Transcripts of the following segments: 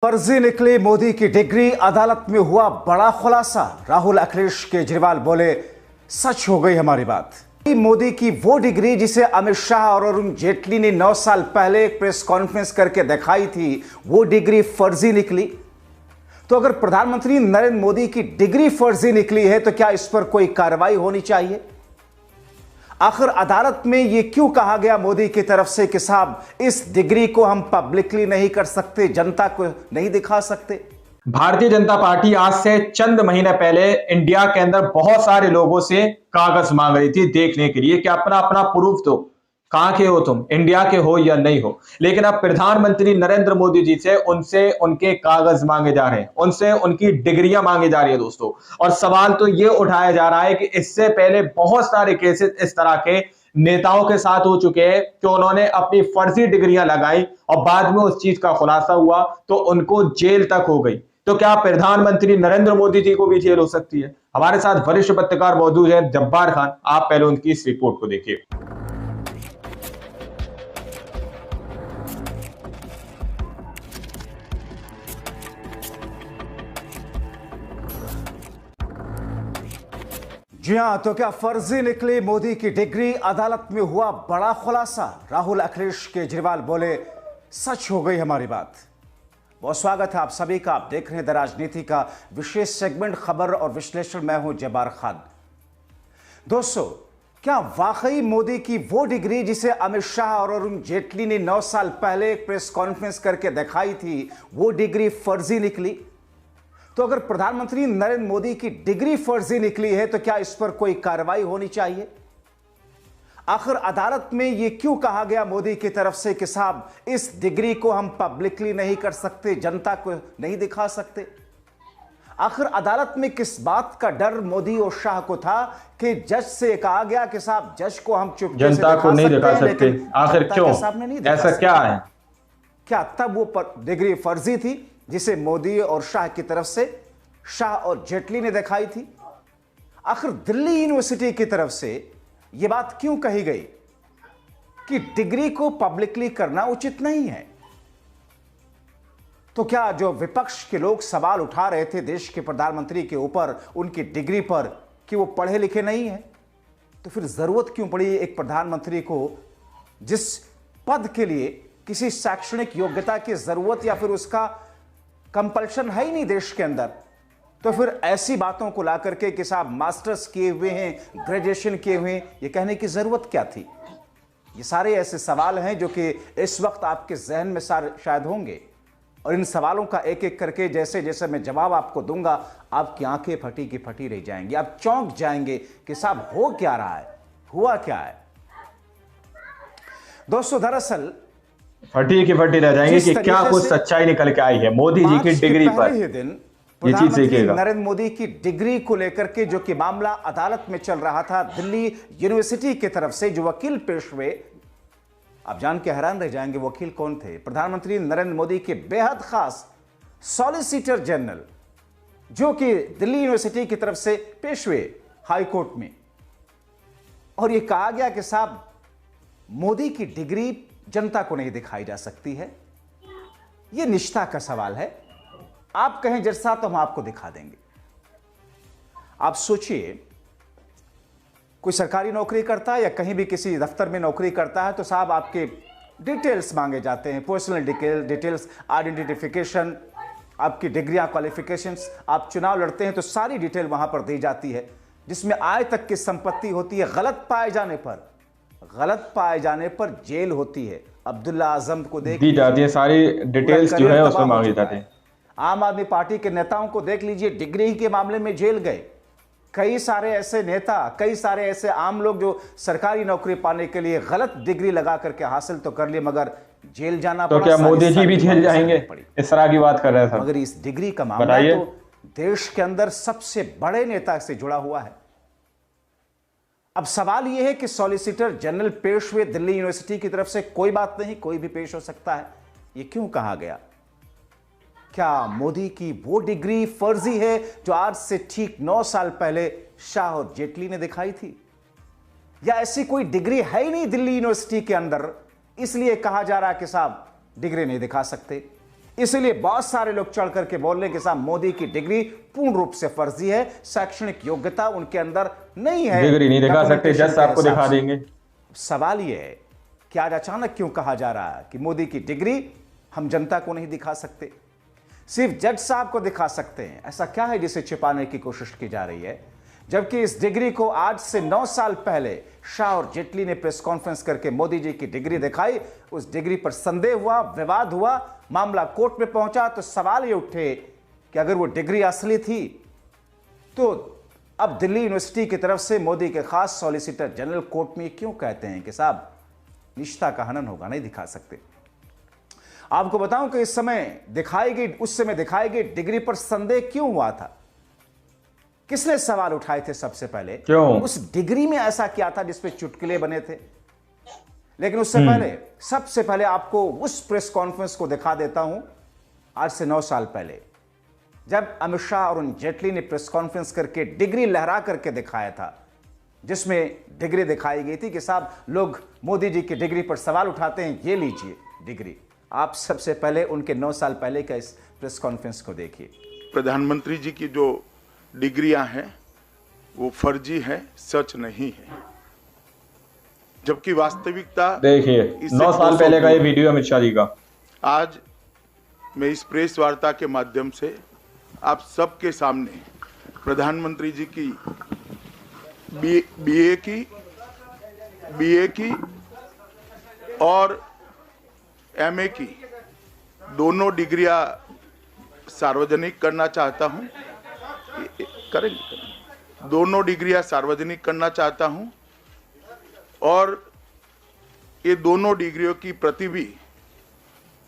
फर्जी निकली मोदी की डिग्री, अदालत में हुआ बड़ा खुलासा। राहुल अखिलेश केजरीवाल बोले सच हो गई हमारी बात। मोदी की वो डिग्री जिसे अमित शाह और अरुण जेटली ने 9 साल पहले एक प्रेस कॉन्फ्रेंस करके दिखाई थी, वो डिग्री फर्जी निकली। तो अगर प्रधानमंत्री नरेंद्र मोदी की डिग्री फर्जी निकली है तो क्या इस पर कोई कार्रवाई होनी चाहिए? आखिर अदालत में यह क्यों कहा गया मोदी की तरफ से कि साहब इस डिग्री को हम पब्लिकली नहीं कर सकते, जनता को नहीं दिखा सकते? भारतीय जनता पार्टी आज से चंद महीने पहले इंडिया के अंदर बहुत सारे लोगों से कागज मांग रही थी देखने के लिए कि अपना अपना प्रूफ दो, कहां के हो तुम, इंडिया के हो या नहीं हो। लेकिन अब प्रधानमंत्री नरेंद्र मोदी जी से उनसे उनके कागज मांगे जा रहे हैं, उनसे उनकी डिग्रियां मांगी जा रही है दोस्तों। और सवाल तो ये उठाया जा रहा है कि इससे पहले बहुत सारे केसेस इस तरह के नेताओं के साथ हो चुके हैं कि उन्होंने अपनी फर्जी डिग्रियां लगाई और बाद में उस चीज का खुलासा हुआ तो उनको जेल तक हो गई। तो क्या प्रधानमंत्री नरेंद्र मोदी जी को भी जेल हो सकती है? हमारे साथ वरिष्ठ पत्रकार मौजूद हैं, जब्बार खान। आप पहले उनकी इस रिपोर्ट को देखिए। जी हां, तो क्या फर्जी निकली मोदी की डिग्री, अदालत में हुआ बड़ा खुलासा। राहुल अखिलेश केजरीवाल बोले सच हो गई हमारी बात। बहुत स्वागत है आप सभी का। आप देख रहे हैं द राजनीति का विशेष सेगमेंट खबर और विश्लेषण। मैं हूं जब्बार खान। दोस्तों, क्या वाकई मोदी की वो डिग्री जिसे अमित शाह और अरुण जेटली ने 9 साल पहले एक प्रेस कॉन्फ्रेंस करके दिखाई थी, वो डिग्री फर्जी निकली? तो अगर प्रधानमंत्री नरेंद्र मोदी की डिग्री फर्जी निकली है तो क्या इस पर कोई कार्रवाई होनी चाहिए? आखिर अदालत में यह क्यों कहा गया मोदी की तरफ से कि साहब इस डिग्री को हम पब्लिकली नहीं कर सकते, जनता को नहीं दिखा सकते? आखिर अदालत में किस बात का डर मोदी और शाह को था कि जज से कहा गया कि साहब जज को हम चुपके से जनता को नहीं दिखा सकते? आखिर क्यों, ऐसा क्या है? क्या तब वो डिग्री फर्जी थी जिसे मोदी और शाह की तरफ से शाह और जेटली ने दिखाई थी? आखिर दिल्ली यूनिवर्सिटी की तरफ से यह बात क्यों कही गई कि डिग्री को पब्लिकली करना उचित नहीं है? तो क्या जो विपक्ष के लोग सवाल उठा रहे थे देश के प्रधानमंत्री के ऊपर, उनकी डिग्री पर, कि वो पढ़े लिखे नहीं हैं, तो फिर जरूरत क्यों पड़ी एक प्रधानमंत्री को जिस पद के लिए किसी शैक्षणिक योग्यता की जरूरत या फिर उसका कंपल्शन है ही नहीं देश के अंदर? तो फिर ऐसी बातों को ला करके कि साहब मास्टर्स किए हुए हैं, ग्रेजुएशन किए हुए हैं, ये कहने की जरूरत क्या थी? ये सारे ऐसे सवाल हैं जो कि इस वक्त आपके जहन में शायद होंगे, और इन सवालों का एक एक करके जैसे जैसे मैं जवाब आपको दूंगा, आपकी आंखें फटी की फटी रह जाएंगी। आप चौंक जाएंगे कि साहब हो क्या रहा है, हुआ क्या है। दोस्तों, दरअसल फटी की फटी रह जाएंगे कि क्या कुछ सच्चाई निकल के आई है मोदी जी की डिग्री पर। ही दिन ये चीज देखिएगा, नरेंद्र मोदी की डिग्री को लेकर के जो कि मामला अदालत में चल रहा था, दिल्ली यूनिवर्सिटी की तरफ से जो वकील पेश हुए, आप जान के हैरान रह जाएंगे वकील कौन थे। प्रधानमंत्री नरेंद्र मोदी के बेहद खास सॉलिसिटर जनरल जो कि दिल्ली यूनिवर्सिटी की तरफ से पेश हुए हाई कोर्ट में, और यह कहा गया कि साहब मोदी की डिग्री जनता को नहीं दिखाई जा सकती है। यह निष्ठा का सवाल है। आप कहें जज साहब तो हम आपको दिखा देंगे। आप सोचिए, कोई सरकारी नौकरी करता है या कहीं भी किसी दफ्तर में नौकरी करता है तो साहब आपके डिटेल्स मांगे जाते हैं, पर्सनल डिटेल्स, आइडेंटिफिकेशन, आपकी डिग्रियां, क्वालिफिकेशंस। आप चुनाव लड़ते हैं तो सारी डिटेल वहां पर दी जाती है, जिसमें आय तक की संपत्ति होती है। गलत पाए जाने पर जेल होती है। अब्दुल्ला आजम को दी जाती है सारी डिटेल्स जो है उसमें मांगी जाती है। आम आदमी पार्टी के नेताओं को देख लीजिए, डिग्री के मामले में जेल गए। कई सारे ऐसे नेता, कई सारे ऐसे आम लोग जो सरकारी नौकरी पाने के लिए गलत डिग्री लगा करके हासिल तो कर लिए मगर जेल जाना पड़ा। तो क्या मोदी जी भी जेल जाएंगे? इस तरह की बात कर रहे हैं। मगर इस डिग्री का मामला तो देश के अंदर सबसे बड़े नेता से जुड़ा हुआ है। अब सवाल यह है कि सॉलिसिटर जनरल पेश हुए दिल्ली यूनिवर्सिटी की तरफ से, कोई बात नहीं, कोई भी पेश हो सकता है। यह क्यों कहा गया? क्या मोदी की वो डिग्री फर्जी है जो आज से ठीक 9 साल पहले शाह और जेटली ने दिखाई थी? या ऐसी कोई डिग्री है ही नहीं दिल्ली यूनिवर्सिटी के अंदर, इसलिए कहा जा रहा है कि साहब डिग्री नहीं दिखा सकते? इसलिए बहुत सारे लोग चढ़ करके बोल रहे कि साहब मोदी की डिग्री पूर्ण रूप से फर्जी है, शैक्षणिक योग्यता उनके अंदर नहीं है, डिग्री नहीं दिखा सकते, जज साहब को दिखा देंगे। सवाल यह है कि आज अचानक क्यों कहा जा रहा है कि मोदी की डिग्री हम जनता को नहीं दिखा सकते, सिर्फ जज साहब को दिखा सकते हैं? ऐसा क्या है जिसे छिपाने की कोशिश की जा रही है, जबकि इस डिग्री को आज से 9 साल पहले शाह और जेटली ने प्रेस कॉन्फ्रेंस करके मोदी जी की डिग्री दिखाई। उस डिग्री पर संदेह हुआ, विवाद हुआ, मामला कोर्ट में पहुंचा, तो सवाल ये उठे कि अगर वो डिग्री असली थी तो अब दिल्ली यूनिवर्सिटी की तरफ से मोदी के खास सॉलिसिटर जनरल कोर्ट में क्यों कहते हैं कि साहब निष्ठा का हनन होगा, नहीं दिखा सकते। आपको बताऊं कि उस समय दिखाई गई डिग्री पर संदेह क्यों हुआ था, किसने सवाल उठाए थे सबसे पहले, क्यों उस डिग्री में ऐसा क्या था जिसपे चुटकुले बने थे। लेकिन उससे पहले सबसे पहले आपको उस प्रेस कॉन्फ्रेंस को दिखा देता हूं आज से 9 साल पहले, जब अमित शाह और उन जेटली ने प्रेस कॉन्फ्रेंस करके डिग्री लहरा करके दिखाया था, जिसमें डिग्री दिखाई गई थी कि साहब लोग मोदी जी की डिग्री पर सवाल उठाते हैं, ये लीजिए डिग्री। आप सबसे पहले उनके 9 साल पहले का इस प्रेस कॉन्फ्रेंस को देखिए। प्रधानमंत्री जी की जो डिग्रियां हैं वो फर्जी है, सच नहीं है, जबकि वास्तविकता देखिए 9 साल पहले का ये वीडियो अमित शाह जी का। आज मैं इस प्रेस वार्ता के माध्यम से आप सबके सामने प्रधानमंत्री जी की बीए की और एमए की दोनों डिग्रियां सार्वजनिक करना चाहता हूं। करेंगे, दोनों डिग्रियां सार्वजनिक करना चाहता हूं और ये दोनों डिग्रियों की प्रति भी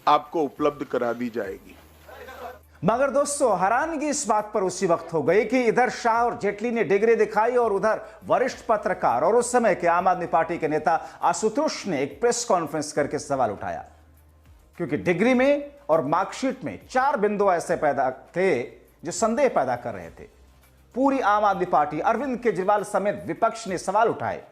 आपको उपलब्ध करा दी जाएगी। मगर दोस्तों हैरानगी इस बात पर उसी वक्त हो गई कि इधर शाह और जेटली ने डिग्री दिखाई और उधर वरिष्ठ पत्रकार और उस समय के आम आदमी पार्टी के नेता आशुतोष ने एक प्रेस कॉन्फ्रेंस करके सवाल उठाया, क्योंकि डिग्री में और मार्कशीट में 4 बिंदु ऐसे पैदा थे जो संदेह पैदा कर रहे थे। पूरी आम आदमी पार्टी, अरविंद केजरीवाल समेत विपक्ष ने सवाल उठाए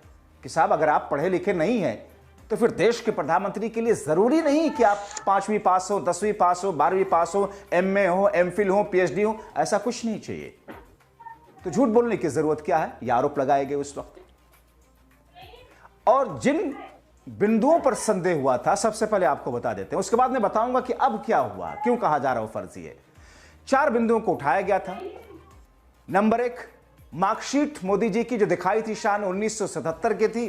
कि साहब अगर आप पढ़े लिखे नहीं हैं तो फिर देश के प्रधानमंत्री के लिए जरूरी नहीं कि आप 5वीं पास हो, 10वीं पास हो, 12वीं पास हो, एमए हो, एमफिल हो, पीएचडी हो, ऐसा कुछ नहीं चाहिए। तो झूठ बोलने की जरूरत क्या है, यह आरोप लगाए गए उस वक्त। और जिन बिंदुओं पर संदेह हुआ था सबसे पहले आपको बता देते हैं, उसके बाद मैं बताऊंगा कि अब क्या हुआ, क्यों कहा जा रहा है फर्जी है। 4 बिंदुओं को उठाया गया था। नंबर 1, मार्कशीट मोदी जी की जो दिखाई थी शाह ने 1977 की थी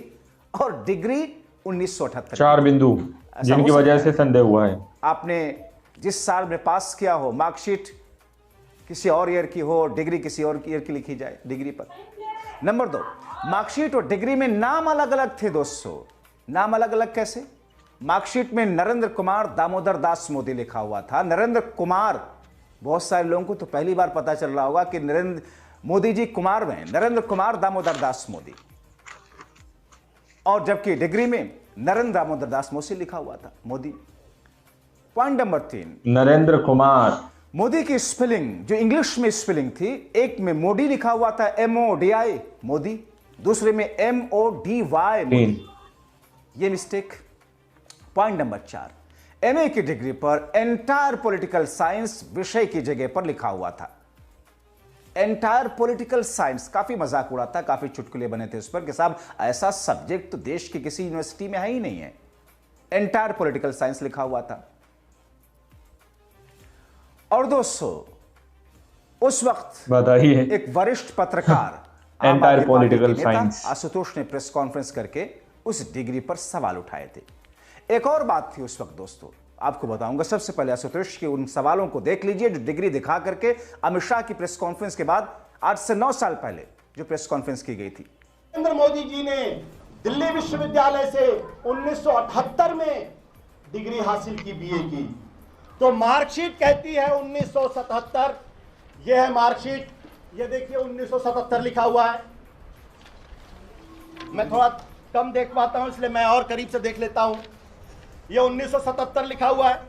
और डिग्री 1978। 4 बिंदु जिनकी वजह से संदेह हुआ है। आपने जिस साल में पास किया हो, मार्कशीट किसी और ईयर की हो, डिग्री किसी और ईयर की लिखी जाए डिग्री पर। नंबर 2, मार्कशीट और डिग्री में नाम अलग अलग थे दोस्तों। नाम अलग अलग कैसे? मार्कशीट में नरेंद्र कुमार दामोदर दास मोदी लिखा हुआ था। नरेंद्र कुमार, बहुत सारे लोगों को तो पहली बार पता चल रहा होगा कि नरेंद्र मोदी जी कुमार में नरेंद्र कुमार दामोदर दास मोदी, और जबकि डिग्री में नरेंद्र दामोदर दास मोदी लिखा हुआ था मोदी। पॉइंट नंबर 3, नरेंद्र कुमार मोदी की स्पेलिंग जो इंग्लिश में स्पेलिंग थी, एक में मोदी लिखा हुआ था MODI मोदी, दूसरे में MODY मोदी, ये मिस्टेक। पॉइंट नंबर 4, एमए की डिग्री पर एंटायर पॉलिटिकल साइंस विषय की जगह पर लिखा हुआ था। एंटायर पॉलिटिकल साइंस, काफी मजाक उड़ा था, काफी चुटकुले बने थे उस पर कि साहब ऐसा सब्जेक्ट तो देश की किसी यूनिवर्सिटी में है ही नहीं है। एंटायर पॉलिटिकल साइंस लिखा हुआ था। और दोस्तों उस वक्त बताइए, एक वरिष्ठ पत्रकार एंटायर पॉलिटिकल साइंस आशुतोष ने प्रेस कॉन्फ्रेंस करके उस डिग्री पर सवाल उठाए थे। एक और बात थी उस वक्त दोस्तों, आपको बताऊंगा। सबसे पहले आशुतोष के उन सवालों को देख लीजिए जो डिग्री दिखा करके अमित शाह की प्रेस कॉन्फ्रेंस के बाद आज से 9 साल पहले जो प्रेस कॉन्फ्रेंस की गई थी। नरेंद्र मोदी जी ने दिल्ली विश्वविद्यालय से 1978 में डिग्री हासिल की बीए की, तो मार्कशीट कहती है 1977। यह है मार्कशीट, ये देखिए 1977 लिखा हुआ है। मैं थोड़ा कम देख पाता हूं इसलिए मैं और करीब से देख लेता हूं। ये 1977 लिखा हुआ है।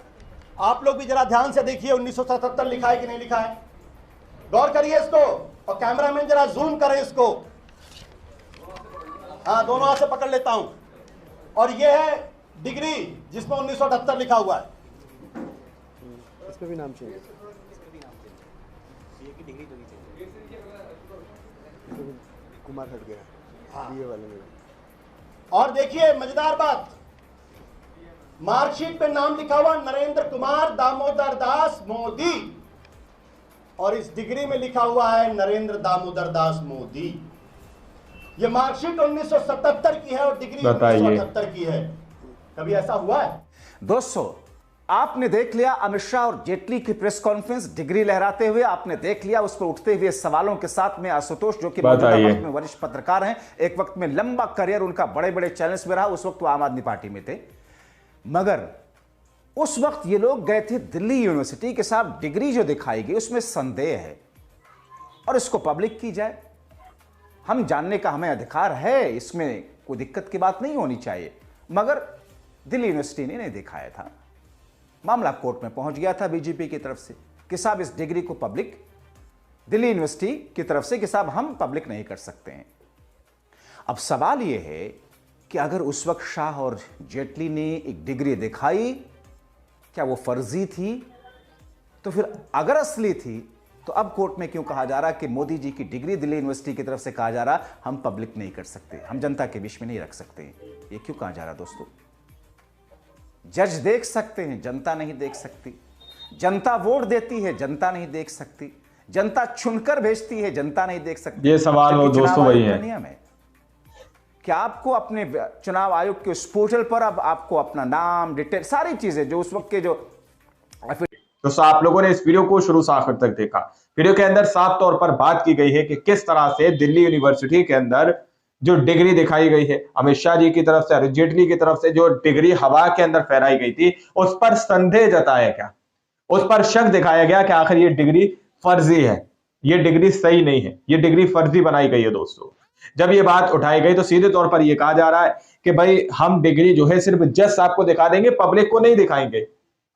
आप लोग भी जरा ध्यान से देखिए 1977 लिखा है कि नहीं लिखा है, गौर करिए इसको, और कैमरामैन जरा जूम करें इसको। हाँ, दोनों हाथ से पकड़ लेता हूं। और ये है डिग्री जिसमें 1978 लिखा हुआ है। पे भी नाम चाहिए। कुमार हट गया बीए वाले में। और देखिए मजेदार बात, मार्कशीट पे नाम लिखा हुआ नरेंद्र कुमार दामोदर दास मोदी, और इस डिग्री में लिखा हुआ है नरेंद्र दामोदर दास मोदी। ये मार्कशीट 1977 की है और डिग्री 1978 की है। कभी ऐसा हुआ है? दोस्तों, आपने देख लिया अमित शाह और जेटली की प्रेस कॉन्फ्रेंस, डिग्री लहराते हुए आपने देख लिया उस पर उठते हुए सवालों के साथ में आशुतोष, जो कि मौजूदा वक्त में वरिष्ठ पत्रकार हैं, एक वक्त में लंबा करियर उनका बड़े बड़े चैनल्स में रहा, उस वक्त वो आम आदमी पार्टी में थे। मगर उस वक्त ये लोग गए थे दिल्ली यूनिवर्सिटी के साथ, डिग्री जो दिखाई गई उसमें संदेह है और इसको पब्लिक की जाए। हम जानने का हमें अधिकार है, इसमें कोई दिक्कत की बात नहीं होनी चाहिए, मगर दिल्ली यूनिवर्सिटी ने नहीं दिखाया था। मामला कोर्ट में पहुंच गया था बीजेपी की तरफ से कि साहब इस डिग्री को पब्लिक, दिल्ली यूनिवर्सिटी की तरफ से कि साहब हम पब्लिक नहीं कर सकते हैं। अब सवाल यह है कि अगर उस वक्त शाह और जेटली ने एक डिग्री दिखाई, क्या वो फर्जी थी? तो फिर अगर असली थी तो अब कोर्ट में क्यों कहा जा रहा कि मोदी जी की डिग्री दिल्ली यूनिवर्सिटी की तरफ से कहा जा रहा हम पब्लिक नहीं कर सकते, हम जनता के बीच में नहीं रख सकते? ये क्यों कहा जा रहा दोस्तों? जज देख सकते हैं, जनता नहीं देख सकती। जनता वोट देती है, जनता नहीं देख सकती। जनता चुनकर भेजती है, जनता नहीं देख सकती। ये सवाल वो दोस्तों वही है। नियम है कि आपको अपने चुनाव आयोग के उस पोर्टल पर अब आपको अपना नाम, डिटेल, सारी चीजें जो उस वक्त के जो तो आप लोगों ने इस वीडियो को शुरू से आखिर तक देखा। वीडियो के अंदर साफ तौर पर बात की गई है कि किस तरह से दिल्ली यूनिवर्सिटी के अंदर जो डिग्री दिखाई गई है अमित शाह जी की तरफ से, अरुण जेटली की तरफ से, जो डिग्री हवा के अंदर फहराई गई थी, उस पर संदेह जताया गया, उस पर शक दिखाया गया कि आखिर ये डिग्री फर्जी है, ये डिग्री सही नहीं है, ये डिग्री फर्जी बनाई गई है। दोस्तों, जब ये बात उठाई गई तो सीधे तौर पर यह कहा जा रहा है कि भाई हम डिग्री जो है सिर्फ जज साहब को दिखा देंगे, पब्लिक को नहीं दिखाएंगे।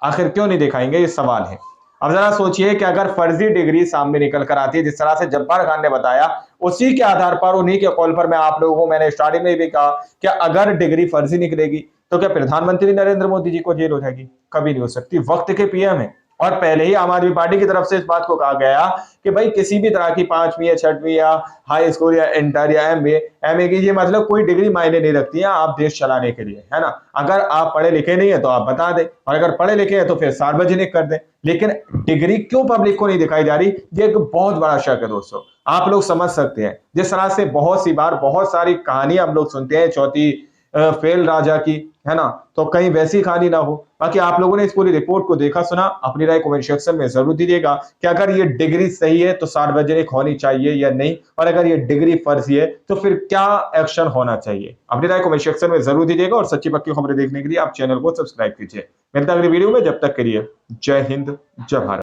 आखिर क्यों नहीं दिखाएंगे, ये सवाल है। अब जरा सोचिए कि अगर फर्जी डिग्री सामने निकल कर आती है, जिस तरह से जब्बार खान ने बताया, उसी के आधार पर, उन्हीं के कॉल पर मैं आप लोगों को मैंने स्टार्टिंग में भी कहा कि अगर डिग्री फर्जी निकलेगी तो क्या प्रधानमंत्री नरेंद्र मोदी जी को जेल हो जाएगी? कभी नहीं हो सकती। वक्त के पीएम है और पहले ही आम आदमी पार्टी की तरफ से इस बात को कहा गया कि भाई किसी भी तरह की 5वीं या 6वीं या हाई स्कूल या इंटर या एमए की, ये मतलब कोई डिग्री मायने नहीं रखती है आप देश चलाने के लिए, है ना। अगर आप पढ़े लिखे नहीं है तो आप बता दें, और अगर पढ़े लिखे हैं तो फिर सार्वजनिक कर दें। लेकिन डिग्री क्यों पब्लिक को नहीं दिखाई जा रही, ये एक बहुत बड़ा शक है दोस्तों। आप लोग समझ सकते हैं जिस तरह से बहुत सी बार बहुत सारी कहानियां हम लोग सुनते हैं चौथी फेल राजा की, है ना, तो कहीं वैसी कहानी ना हो। बाकी आप लोगों ने इस पूरी रिपोर्ट को देखा सुना, अपनी राय कमेंट सेक्शन में जरूर दीजिएगा कि अगर ये डिग्री सही है तो सार्वजनिक होनी चाहिए या नहीं, और अगर ये डिग्री फर्जी है तो फिर क्या एक्शन होना चाहिए। अपनी राय कमेंट सेक्शन में जरूर दीजिएगा और सच्ची पक्की खबरें देखने के लिए आप चैनल को सब्सक्राइब कीजिए। मिलता है अगली वीडियो में, जब तक के लिए जय हिंद, जय भारत।